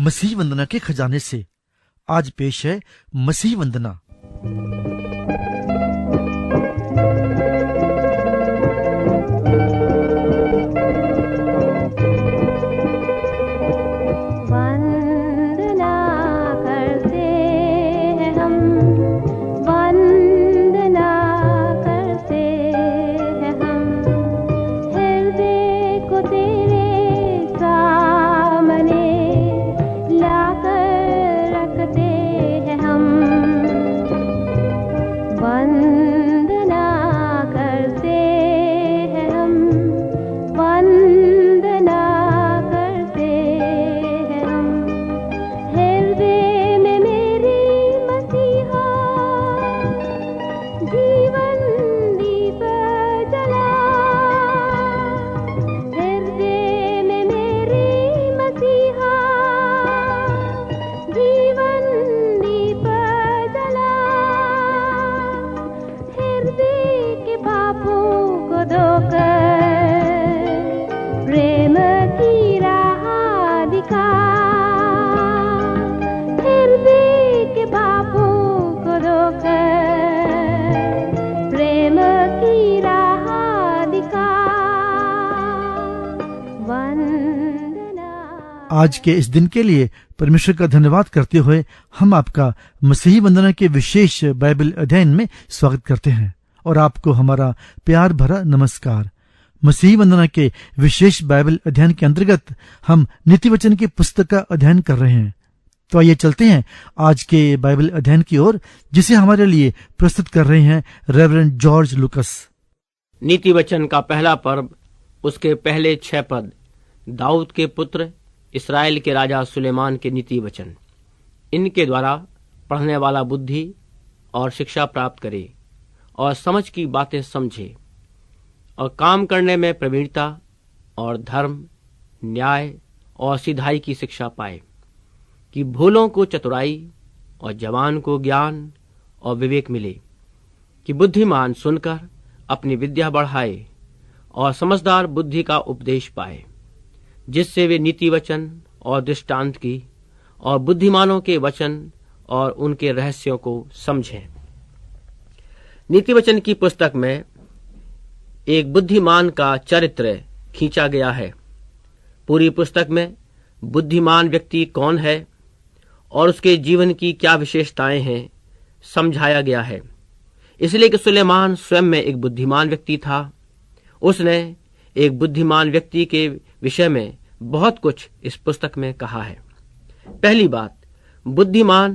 मसीह वंदना के खजाने से आज पेश है मसीह वंदना। आज के इस दिन के लिए परमेश्वर का धन्यवाद करते हुए हम आपका मसीही वंदना के विशेष बाइबल अध्ययन में स्वागत करते हैं और आपको हमारा प्यार भरा नमस्कार। मसीही वंदना के विशेष बाइबल अध्ययन के अंतर्गत हम नीति वचन की पुस्तक का अध्ययन कर रहे हैं। तो आइए चलते हैं आज के बाइबल अध्ययन की ओर, जिसे हमारे लिए प्रस्तुत कर रहे हैं रेवरेंड जॉर्ज लुकस। नीति वचन का पहला पर्व, उसके पहले 6 पद, दाऊद के पुत्र इस्राएल के राजा सुलेमान के नीति वचन। इनके द्वारा पढ़ने वाला बुद्धि और शिक्षा प्राप्त करे और समझ की बातें समझे और काम करने में प्रवीणता और धर्म, न्याय और सिधाई की शिक्षा पाए, कि भूलों को चतुराई और जवान को ज्ञान और विवेक मिले, कि बुद्धिमान सुनकर अपनी विद्या बढ़ाए और समझदार बुद्धि का उपदेश पाए, जिससे वे नीति वचन और दृष्टांत की और बुद्धिमानों के वचन और उनके रहस्यों को समझें। नीति वचन की पुस्तक में एक बुद्धिमान का चरित्र खींचा गया है। पूरी पुस्तक में बुद्धिमान व्यक्ति कौन है और उसके जीवन की क्या विशेषताएं हैं समझाया गया है, इसलिए कि सुलेमान स्वयं में एक बुद्धिमान व्यक्ति था। उसने एक बुद्धिमान व्यक्ति के विषय में बहुत कुछ इस पुस्तक में कहा है। पहली बात, बुद्धिमान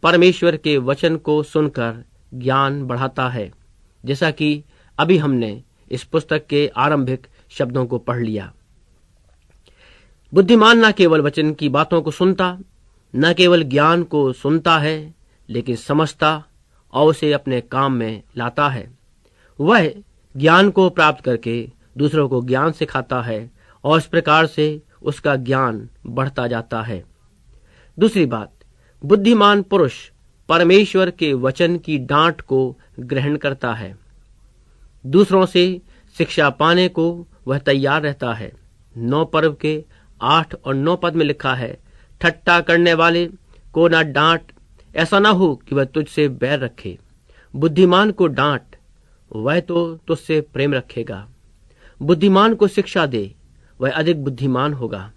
परमेश्वर के वचन को सुनकर ज्ञान बढ़ाता है, जैसा कि अभी हमने इस पुस्तक के आरंभिक शब्दों को पढ़ लिया। बुद्धिमान न केवल वचन की बातों को सुनता, न केवल ज्ञान को सुनता है, लेकिन समझता और उसे अपने काम में लाता है। वह ज्ञान को प्राप्त करके दूसरों को ज्ञान सिखाता है और इस प्रकार से उसका ज्ञान बढ़ता जाता है। दूसरी बात, बुद्धिमान पुरुष परमेश्वर के वचन की डांट को ग्रहण करता है। दूसरों से शिक्षा पाने को वह तैयार रहता है। 9 पर्व के 8 और 9 पद में लिखा है, ठट्टा करने वाले को ना डांट, ऐसा ना हो कि वह तुझसे बैर रखे। बुद्धिमान को डांट, वह तो तुझसे प्रेम रखेगा। बुद्धिमान को शिक्षा दे, वह अधिक बुद्धिमान होगा।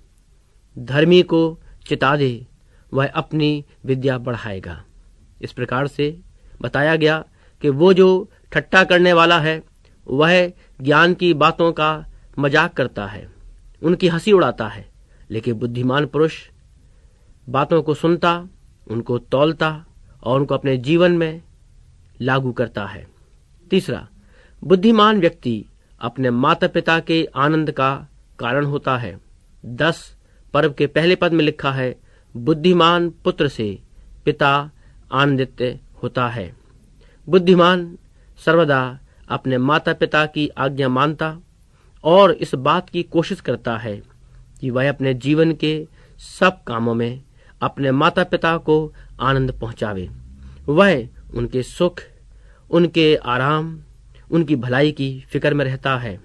धर्मी को चिता दे, वह अपनी विद्या बढ़ाएगा। इस प्रकार से बताया गया कि वो जो ठट्टा करने वाला है वह ज्ञान की बातों का मजाक करता है, उनकी हंसी उड़ाता है, लेकिन बुद्धिमान पुरुष बातों को सुनता, उनको तौलता और उनको अपने जीवन में लागू करता है। तीसरा, बुद्धिमान व्यक्ति अपने माता पिता के आनंद का कारण होता है। 10 पर्व के पहले पद में लिखा है, बुद्धिमान पुत्र से पिता आनंदित होता है। बुद्धिमान सर्वदा अपने माता पिता की आज्ञा मानता और इस बात की कोशिश करता है कि वह अपने जीवन के सब कामों में अपने माता पिता को आनंद पहुंचावे। वह उनके सुख, उनके आराम, उनकी भलाई की फिक्र में रहता है।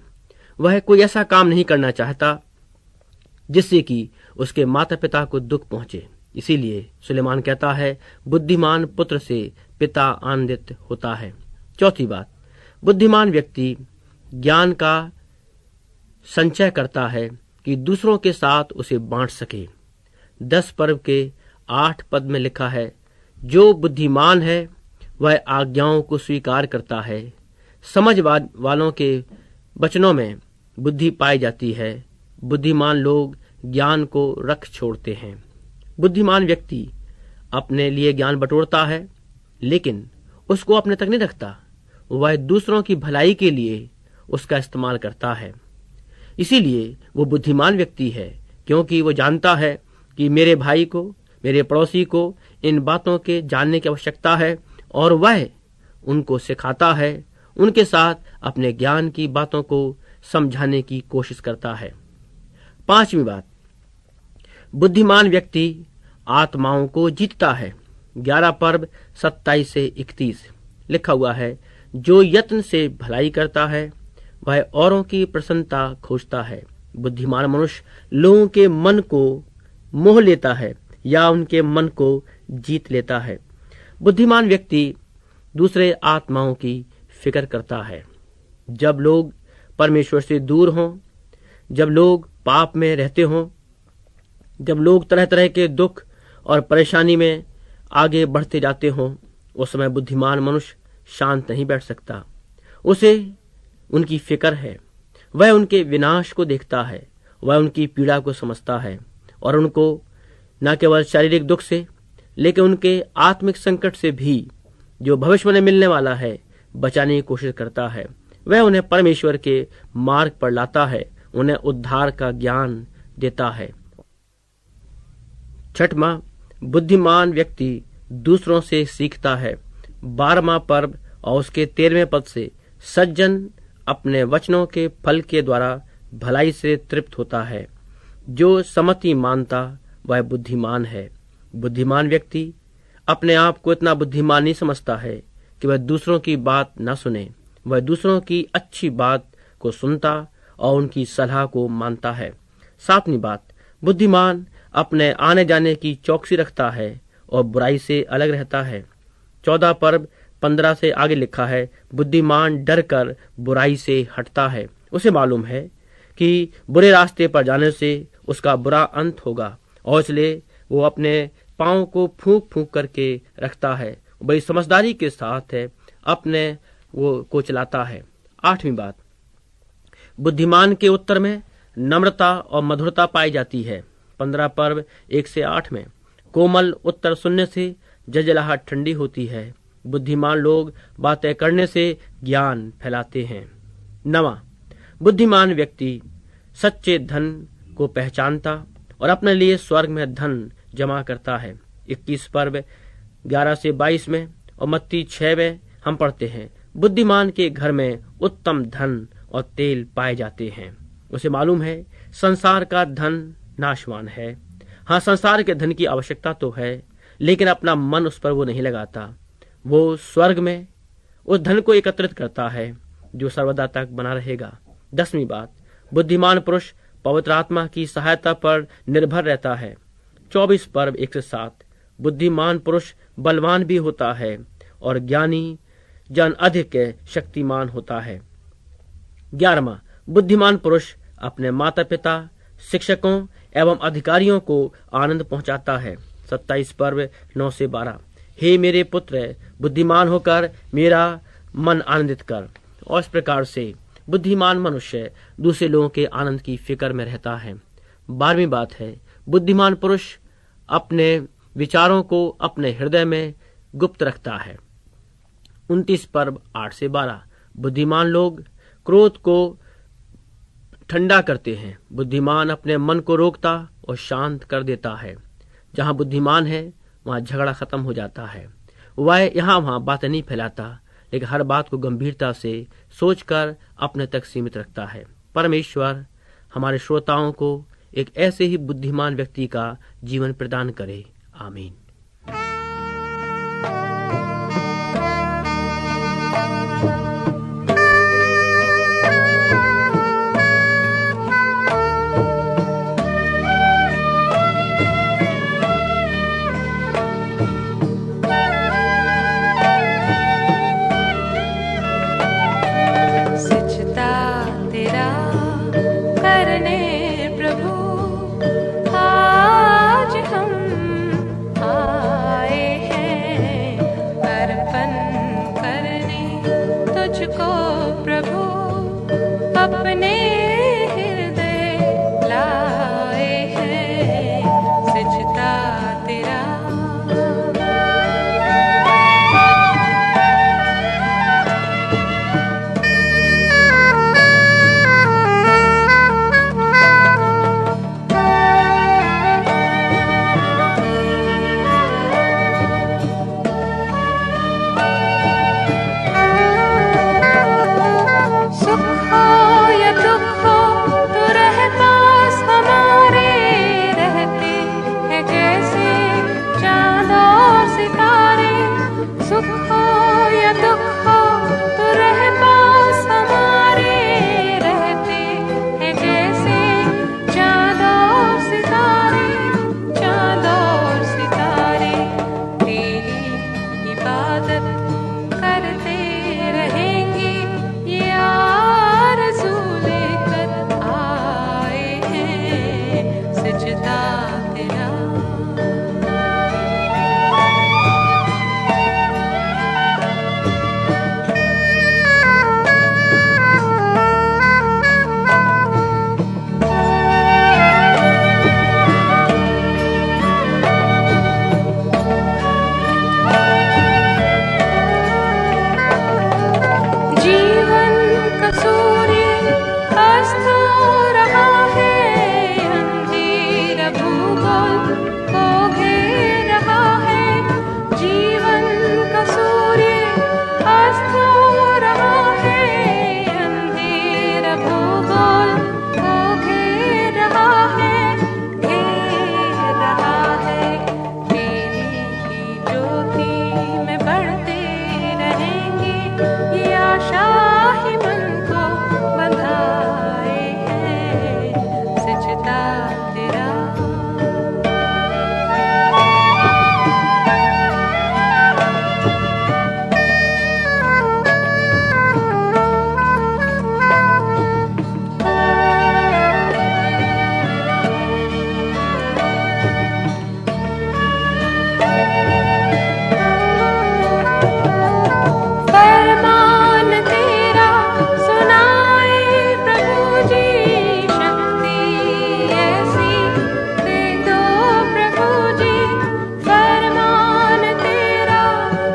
वह कोई ऐसा काम नहीं करना चाहता जिससे कि उसके माता पिता को दुख पहुंचे। इसीलिए सुलेमान कहता है, बुद्धिमान पुत्र से पिता आनंदित होता है। चौथी बात, बुद्धिमान व्यक्ति ज्ञान का संचय करता है कि दूसरों के साथ उसे बांट सके। 10 पर्व के 8 पद में लिखा है, जो बुद्धिमान है वह आज्ञाओं को स्वीकार करता है। समझ वालों के वचनों में बुद्धि पाई जाती है। बुद्धिमान लोग ज्ञान को रख छोड़ते हैं। बुद्धिमान व्यक्ति अपने लिए ज्ञान बटोरता है, लेकिन उसको अपने तक नहीं रखता। वह दूसरों की भलाई के लिए उसका इस्तेमाल करता है। इसीलिए वो बुद्धिमान व्यक्ति है, क्योंकि वो जानता है कि मेरे भाई को, मेरे पड़ोसी को इन बातों के जानने की आवश्यकता है, और वह उनको सिखाता है, उनके साथ अपने ज्ञान की बातों को समझाने की कोशिश करता है। 5वीं बात, बुद्धिमान व्यक्ति आत्माओं को जीतता है। 11 पर्व 27 से 31 लिखा हुआ है, जो यत्न से भलाई करता है वह औरों की प्रसन्नता खोजता है। बुद्धिमान मनुष्य लोगों के मन को मोह लेता है या उनके मन को जीत लेता है। बुद्धिमान व्यक्ति दूसरे आत्माओं की फिक्र करता है। जब लोग परमेश्वर से दूर हों, जब लोग पाप में रहते हों, जब लोग तरह तरह के दुख और परेशानी में आगे बढ़ते जाते हों, उस समय बुद्धिमान मनुष्य शांत नहीं बैठ सकता। उसे उनकी फिक्र है। वह उनके विनाश को देखता है, वह उनकी पीड़ा को समझता है और उनको न केवल शारीरिक दुख से, लेकिन उनके आत्मिक संकट से भी, जो भविष्य में मिलने वाला है, बचाने की कोशिश करता है। वह उन्हें परमेश्वर के मार्ग पर लाता है, उन्हें उद्धार का ज्ञान देता है। 6वां, बुद्धिमान व्यक्ति दूसरों से सीखता है। 12वां पर्व और उसके 13वें पद से, सज्जन अपने वचनों के फल के द्वारा भलाई से तृप्त होता है। जो सम्मति मानता वह बुद्धिमान है। बुद्धिमान व्यक्ति अपने आप को इतना बुद्धिमान नहीं समझता है कि वह दूसरों की बात न सुने। वह दूसरों की अच्छी बात को सुनता और उनकी सलाह को मानता है। 7वीं बात, बुद्धिमान अपने आने जाने की चौकसी रखता है और बुराई से अलग रहता है। 14 पर्व 15 से आगे लिखा है, बुद्धिमान डर कर बुराई से हटता है। उसे मालूम है कि बुरे रास्ते पर जाने से उसका बुरा अंत होगा, और इसलिए वो अपने पाँव को फूंक फूंक करके रखता है। बड़ी समझदारी के साथ है अपने वो को चलाता है। 8वीं बात, बुद्धिमान के उत्तर में नम्रता और मधुरता पाई जाती है। 15 पर्व 1 से 8 में, कोमल उत्तर सुनने से जलजलाहट ठंडी होती है। बुद्धिमान लोग बातें करने से ज्ञान फैलाते हैं। 9वां, बुद्धिमान व्यक्ति सच्चे धन को पहचानता और अपने लिए स्वर्ग में धन जमा करता है। 21 पर्व 11 से 22 में और मत्ती 6 में हम पढ़ते हैं, बुद्धिमान के घर में उत्तम धन और तेल पाए जाते हैं। उसे मालूम है संसार का धन नाशवान है। हाँ, संसार के धन की आवश्यकता तो है, लेकिन अपना मन उस पर वो नहीं लगाता। वो स्वर्ग में उस धन को एकत्रित करता है जो सर्वदा तक बना रहेगा। 10वीं बात, बुद्धिमान पुरुष पवित्र आत्मा की सहायता पर निर्भर रहता है। 24 पर्व 1 से 7, बुद्धिमान पुरुष बलवान भी होता है और ज्ञानी जन अधिक शक्तिमान होता है। 11वां, बुद्धिमान पुरुष अपने माता पिता, शिक्षकों एवं अधिकारियों को आनंद पहुंचाता है। 27 पर्व 9 से 12, हे मेरे पुत्र, बुद्धिमान होकर मेरा मन आनंदित कर। और इस प्रकार से बुद्धिमान मनुष्य दूसरे लोगों के आनंद की फिक्र में रहता है। 12वीं बात है, बुद्धिमान पुरुष अपने विचारों को अपने हृदय में गुप्त रखता है। 29 पर्व 8 से 12, बुद्धिमान लोग क्रोध को ठंडा करते हैं। बुद्धिमान अपने मन को रोकता और शांत कर देता है। जहां बुद्धिमान है वहां झगड़ा खत्म हो जाता है। वह यहाँ वहां बातें नहीं फैलाता, लेकिन हर बात को गंभीरता से सोचकर अपने तक सीमित रखता है। परमेश्वर हमारे श्रोताओं को एक ऐसे ही बुद्धिमान व्यक्ति का जीवन प्रदान करे। आमीन। अस्त हो रहा है, अंधेरा भूगोल को घेर रहा है, जीवन का सूर्य अस्त हो रहा है, अंधेरा भूगोल को घेर रहा है, घेर रहा है। तेरी ही ज्योति में बढ़ते रहेंगे, ये आशा ही मन को बंधाए है, सिजदा तेरा। फरमान तेरा सुनाए प्रभु जी, शक्ति ऐसी दे दो प्रभु जी। फरमान तेरा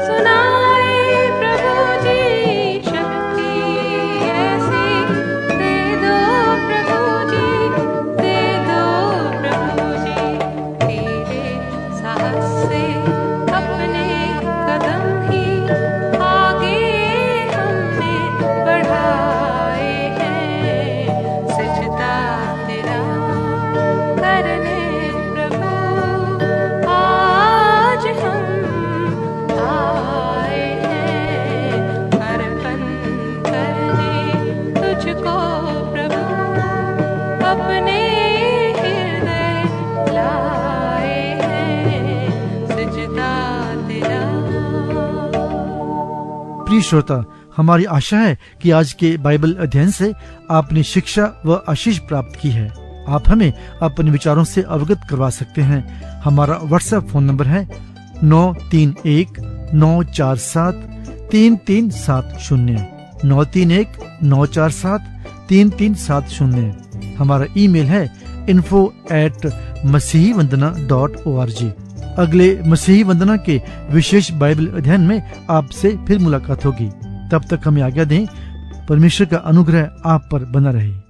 सुनाए प्रभु जी, शक्ति ऐसी दे दो प्रभु जी, दे दो प्रभु जी। तेरे साहस से अपने कदम ही आगे हमने बढ़ाए हैं, सिजदा तेरा करने प्रभु आज हम आए हैं, अर्पण करने तुझको प्रभु अपने हृदय लाए हैं, सिजदा तेरा। प्रिय श्रोता, हमारी आशा है कि आज के बाइबल अध्ययन से आपने शिक्षा व आशीष प्राप्त की है। आप हमें अपने विचारों से अवगत करवा सकते हैं। हमारा व्हाट्सएप फोन नंबर है 9319473370, 9319473370। हमारा ईमेल है info@masihivandana.org। अगले मसीही वंदना के विशेष बाइबल अध्ययन में आपसे फिर मुलाकात होगी। तब तक हमें आज्ञा दें। परमेश्वर का अनुग्रह आप पर बना रहे।